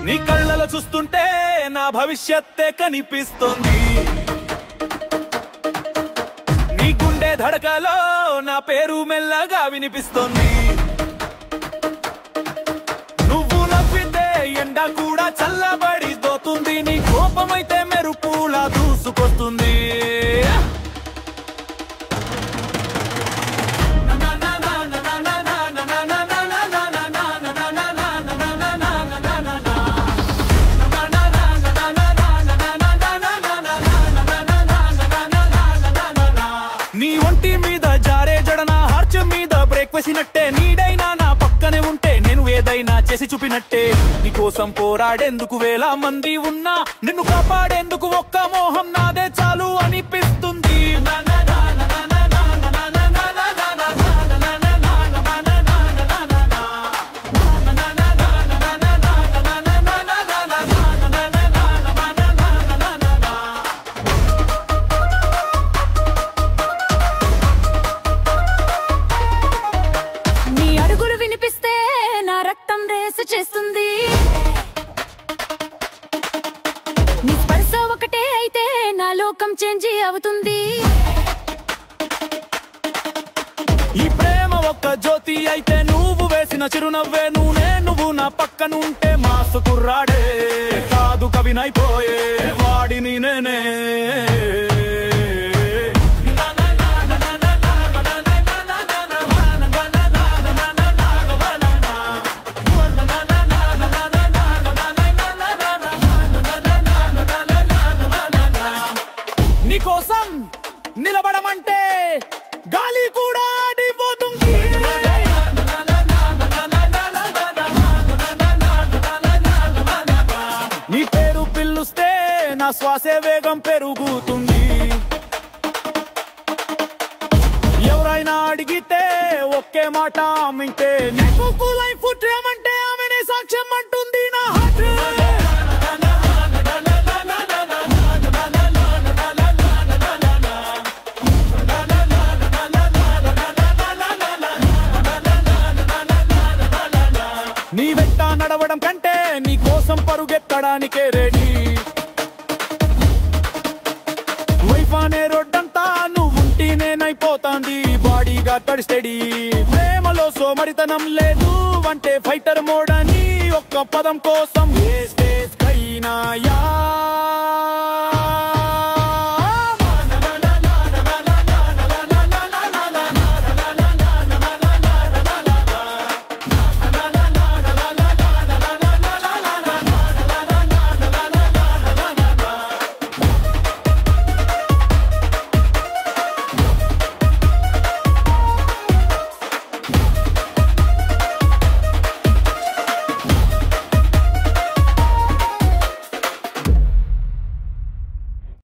నీ కళ్ళలో చూస్తుంటే నా భవిష్యత్తే కనిపిస్తుంది. నీ గుండె ధడకలో నా పేరు మెల్లగా వినిపిస్తుంది. నువ్వు నవ్వితే ఎండ కూడా చల్లబడి దోతుంది. నీ కోపమైతే మెరుపులా దూసుకొస్తుంది. నీ ఒంటి మీద జారే జడన హార్చ్ మీద బ్రేక్ వేసినట్టే, నీడైనా నా పక్కనే ఉంటే నేను ఏదైనా చేసి చూపినట్టే. నీ కోసం పోరాడేందుకు వేల మంది ఉన్నా, నిన్ను కాపాడేందుకు ఒక్క మోహం నాదే చాలు అనిపిస్తుంది. చేస్తుంది నీ స్పర్శ ఒకటే అయితే నా లోకం చేంజ్ అవుతుంది. ఈ ప్రేమ ఒక్క జ్యోతి అయితే నువ్వు వేసిన చిరునవ్వే నువ్వు నా పక్కనుంటే మాసు కుర్రాడే కాదు కవినైపోయే వాడిని నేనే. నీకోసం నిలబడమంటే గాలి కూడా ఆడిపోతుంది. నీ పేరు పిలుస్తే నా శ్వాసే వేగం పెరుగుతుంది. ఎవరైనా అడిగితే ఒకే మాట ఆమెంటే, నీకు లైఫ్ ఏమంటే ఆమెనే సాక్ష్యం అంటుంది నా హార్ట్. నీ వెంట నడవడం కంటే నీ కోసం పరుగెత్తడానికే రెడీ. వైఫ్ అనే రోడ్డంతా నువ్వుంటి నేనైపోతాంది. బాడీగా తడి స్టడీ, ప్రేమలో సోమరితనం లేదు అంటే ఫైటర్ మోడ్ అని ఒక్క పదం కోసం ఏ స్టేజ్ కైనా